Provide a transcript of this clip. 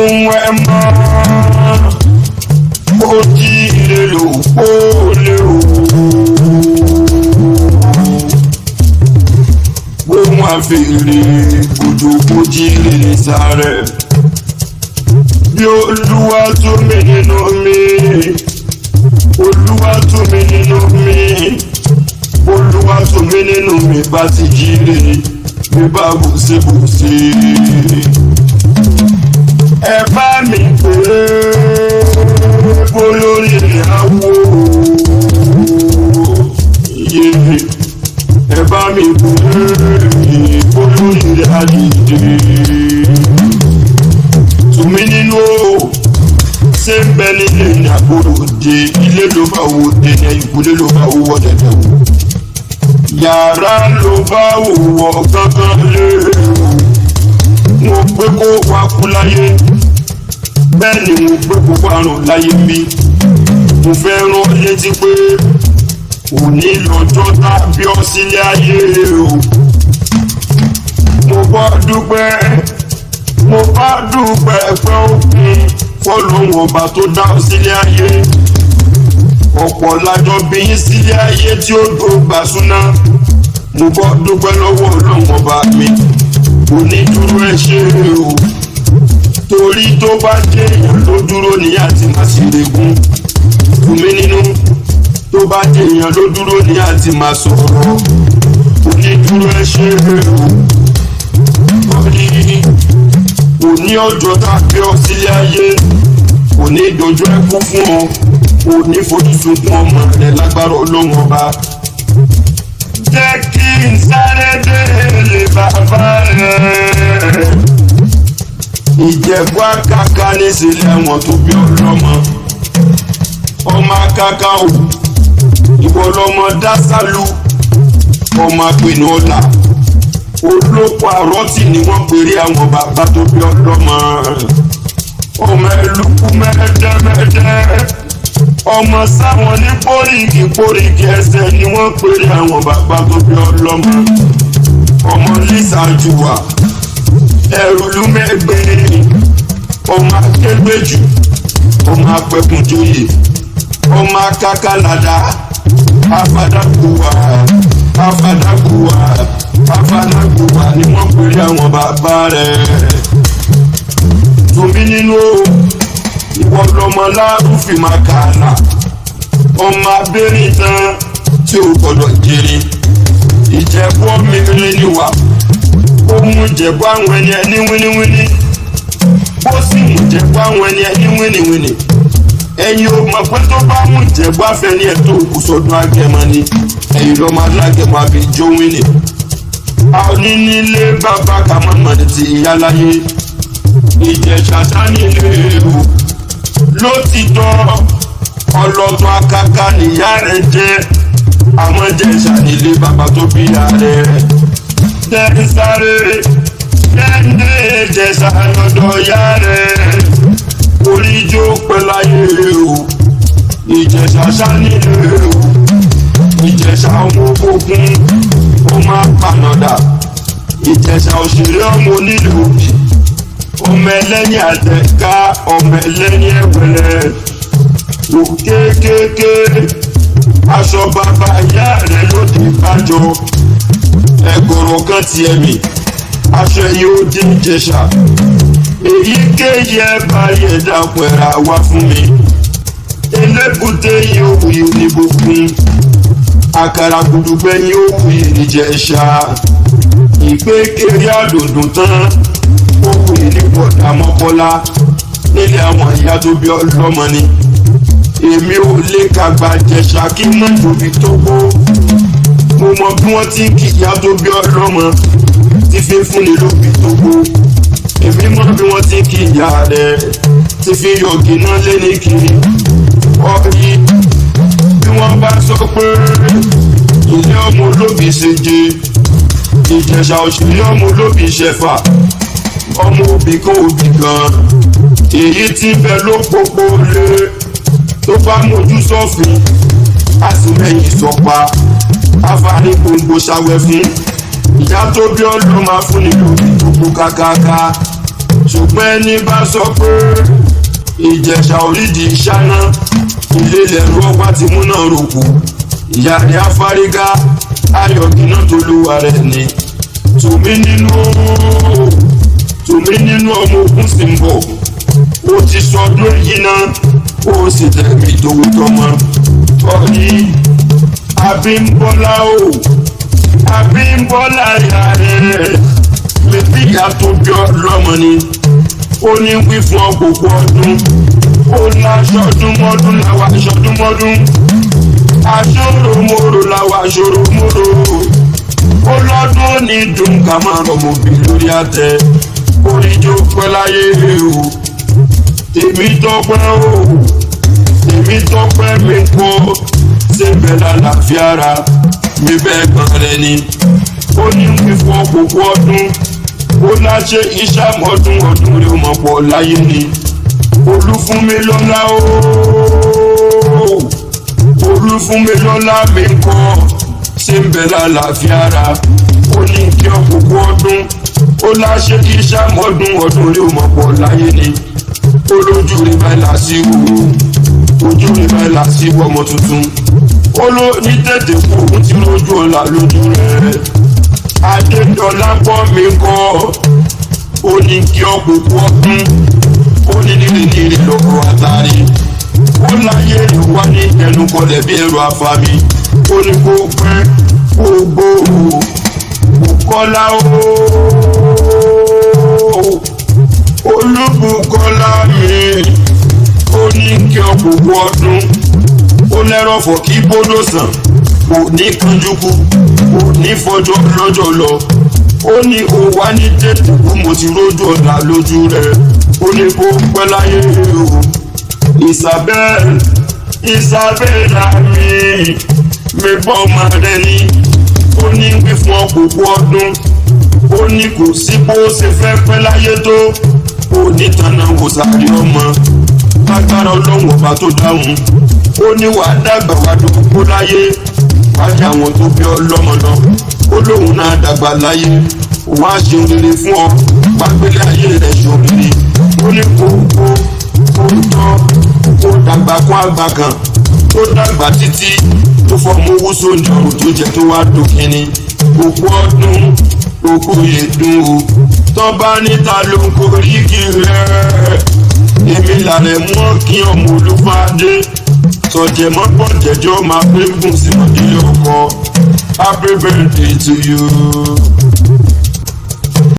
ohun ẹ mọ́ ó jíire lò ó lé o. ohun àfèrè òjò kò jíire ní sáré. bí Olúwa tú mi nínú mi, Olúwa tú mi nínú mi, Olúwa tú mi nínú mi bá ti jíire mi bá bùsébùsé. Ẹ bá mi pè é olórí ìyàwó yé. Ẹ bá mi pè é olórí ìyàdìdì. Tùmí nínú o ṣé ń bẹ nílé ní àbúrò dé, ilé ló bá wo dé ní ìkúlé ló bá wo wọ́ dẹ̀dẹ̀ wò. Yàrá ló bá wò wọ́ gángan lé mo pé kó wá kú láyé, bẹ́ẹ̀ ni mo pé kó wá rùn láyé mi. Mo fẹ́ rán létí pé òní lọ́jọ́ tàbí ọ̀sílẹ̀ ayé o. Mo bá dúpẹ́ pé òkun fọ́lọ́hun ọba tó dá ọ sílẹ̀ ayé. Ọ̀pọ̀ lájọ bí yín sílẹ̀ ayé tí ó dògbà súná. Mo bá dúpẹ́ lọ́wọ́ Ọlọ́run ọba mi. Onídúró ẹ ṣé o, torí tó bá jẹ́ èèyàn ló dúró ní àti máa ṣe lẹ́gùn fún mi nínú. Tó bá jẹ́ èèyàn ló dúró ní àti máa sọ̀rọ̀. Onídúró ẹ ṣé o, òní ọjọ́ tàbí ọ̀sílẹ̀ ayé, òní ìdójú ẹkún fún ọ, òní fojú sunkún ọmọ rẹ lágbára Ọlọ́run ọba. Jẹ́ kí n sáré délé bàbá rẹ̀. Ìjẹ̀bú àkàkà ní sílẹ̀ wọn tó bí ọlọ́mọ. Ọmọ àkàkà ò ìwọ lọmọ dásálù, ọmọ àpinnu ọ̀la. Olóko àrọ́tì ni wọ́n pèrè àwọn bàbá tó bí ọlọ́mọ. Ọmọ ẹlùkù mẹ́ẹ̀dẹ́mẹ́ẹ̀dẹ́. Ọmọ sáwọn ní póríkì ẹsẹ̀ ni wọ́n pèrè àwọn bàbá tó bí ọlọ́mọ. Ọmọ lísàájú wa ẹrù lúmẹ́gbẹ́. Ọmọ akẹgbẹ́jù, ọmọ apẹkùnjoyè, ọmọ akákàlàdà. Afadaguwa ni wọ́n pèrè àwọn bàbá rẹ̀. Tùmí nínú ìwọ lọmọ lárúfin máa kààlà. Ọmọ abẹ́rìn tán tí ò gbọdọ̀ jèrè. Ìjẹ̀bú mímílẹ̀ ni wà. Ó mú Ìjẹ̀bú àwọn ẹni ẹni wíníwíní. Bó sì mú Ìjẹ̀bú àwọn ẹni ẹni wíníwíní. Ẹ̀yin ò mọ̀ pé tó bá mú Ìjẹ̀bú àfẹ́ni ẹ̀ tó kù sọ́dún Agẹmọ ni. Ẹ̀yin lọ́mọ alágẹmọ àbí jó wíní. Àwọn nílé bàbá kàmọ́mọ́ ti ìyá láyé. Ìjẹ̀ṣà sánílé o ló ti tọ́. Ọlọ́tọ̀ àkàkà nìyá rẹ̀ jẹ́. Àwọn Ìjẹ̀ṣà nílé bàbá tó bí ìyá rẹ̀. Tẹ́sáré lẹ́ndé Ìjẹ̀ṣà lọ́dọ̀ ìyá rẹ̀. Oríjó pẹ́láyé o, Ìjẹ̀ṣà sánílé o. Ìjẹ̀ṣà ọmọ ogun ó máa panadà. Ìjẹ̀ṣà òṣèré ọmọ onílù òbí. Ọmọ ẹlẹ́ni àtẹ̀ká, ọmọ ẹlẹ́ni ẹ̀wẹ̀lẹ̀. Òkékéké aṣọ bàbá ìyá rẹ̀ ló ti bájọ. Ẹ̀gọ̀rọ̀ kan ti ẹ̀mí, aṣọ ẹ̀yẹ ó dé Ìjẹ̀ṣà. Èyíkéyìí ẹ bá yẹ dàpọ̀ ẹ̀rà wá fún mi. Elébùté yìí ó wuyì oníbòkun. Àkàrà gbùdùgbẹ́ yìí ó wuyì n'Ìjẹ̀ṣà. Ìpékeré àdòdùn tán ó wuyì ní bọ̀dà Mọ́kọ́lá. Nílé àwọn ìyá tó bí ọlọ́mọ ni. Èmi ò lè kàgbà Ìjẹ̀ṣà kí mọ́ ìdòbí tó kó. Mo mọ bí wọ́n ti ń kí ìyá tó bí ọlọ́mọ ti fi fúnni lóbi tó kó. Èmi mọ bí wọ́n ti ń kí ìyá rẹ̀ ti fi yọ̀gì náà lé ní kiri. Ọ̀rí bí wọ́n bá sọ pé ilé ọmọ olóbì ṣèje, Ìjẹ̀ṣà òṣèré ọmọ olóbì ṣẹ̀fà. Ọmọ òbí kan òbí gan. Èyí tí ń bẹ ló pópó lé. Tó bá mójú sọ́fin, a sì mẹ́yìn sọ́pa. Afárí gbòǹgbò ṣàwẹ̀ fún. Ìyá tó bí ọlọ́mọ afúnni lóbi gbogbo kákáká. ṣùgbọ́n ẹni bá sọ pé Ìjẹ̀ṣà orídìí ṣáná ilé lẹ́rú ọgbà tí múná rògbò ìyá rẹ̀ afárígá ayọ̀gínà tó lúwa rẹ̀ ni tùmí nínú ọmọ ogun sì ń bọ̀ ó ti sọdún yìí náà ó sì tẹ̀mí tòwú tọmọ ọ̀ní Abímbọ́lá o Abímbọ́lá ìyá rẹ̀ bíbí ìyá tó bí ọlọ́mọ ni ó ní wí fún ọgbọ̀gbọ̀ ọdún ó láṣọdún mọ́dún làwọn aṣọdún mọ́dún aṣọ́ròmọ́rò làwọn aṣọ́ròmọ́rò ó lọ́dún ní dùn ká máa rọmọ bí lórí àtẹ oríjó pẹ́ láyé o èmi tọ́pẹ́ mi kọ́ síbẹ̀ lálàáfíà ara mi bẹ́ẹ̀ gbọ́n rẹ ni ó ní wí fún ọgbọ̀gbọ̀ ọdún ó láṣẹ ìṣàmọ́dún ọdún rẹ̀ mọ̀ pọ̀ láyé ni Olúfúnmilọ́lá Olúfúnmilọ́lá mi kọ́ ṣé ń bẹ lálàáfíà ara ó ní kí ọ̀pọ̀pọ̀ ọdún ó láṣẹ ìṣàmọ́dún ọdún rẹ̀ mọ̀ pọ̀ láyé ni olójú rẹ̀ báyìí lásìwò ojú rẹ̀ báyìí lásìwò ọmọ tuntun ó ló ní tètè kú òun ti lójú ọ̀la lójú rẹ̀ Adédọ́lá pọ̀ mi kọ́ ó ní kí ọ̀pọ̀pọ̀ ọdún ó ní nílé lọ́kọ̀ àtàrí ó láyé ló wá ní ẹnukọlẹ̀ bí ẹrù afami ó ní kó pẹ́ kó gbòòrò Bùkọ́lá Olúbùkọ́lá mi ó ní kí ọ̀pọ̀pọ̀ ọdún ó lẹ́rọ̀fọ̀ kí bódò sàn kò ní kanjúkú kò ní fọjọ́ lọ́jọ́ lọ ó ní ó wá ní tètè kú mo ti rójú ọ̀la lójú rẹ̀ ó ní kó pẹ́ láyé o Isabella mi bọ́ ọmọ rẹ ní ó ní wí fún ọ̀pọ̀pọ̀ ọdún ó ní kò sí bó ṣe fẹ́ pẹ́ láyé tó ó ní tanná wò sáré ọmọ lágbára Ọlọ́run ọba tó dáhùn ó ní wàá dàgbà wàá dòkó láyé wàá jẹ àwọn tó bí ọlọ́mọ lọ ó lóun náà dàgbà láyé òun á ṣe rere fún ọ pàgbélé ayé rẹ̀ ṣòrire ó ní kó dàgbà kún àgbà kan tó dàgbà títí tó fọmọ owó sóúnjẹ ọ̀rùn tó jẹ tó wá dòkínní òkú ọdún òkú yèdùn o tó bá níta ló ń korí kí rẹ̀ èmi làrẹ̀ mọ́ kí ọmọ Olúfádé sọ̀jẹ̀ mọ́pọ̀ jẹjọ́ máa pé gùn sí ọdún ọkọ̀ happy birthday to you.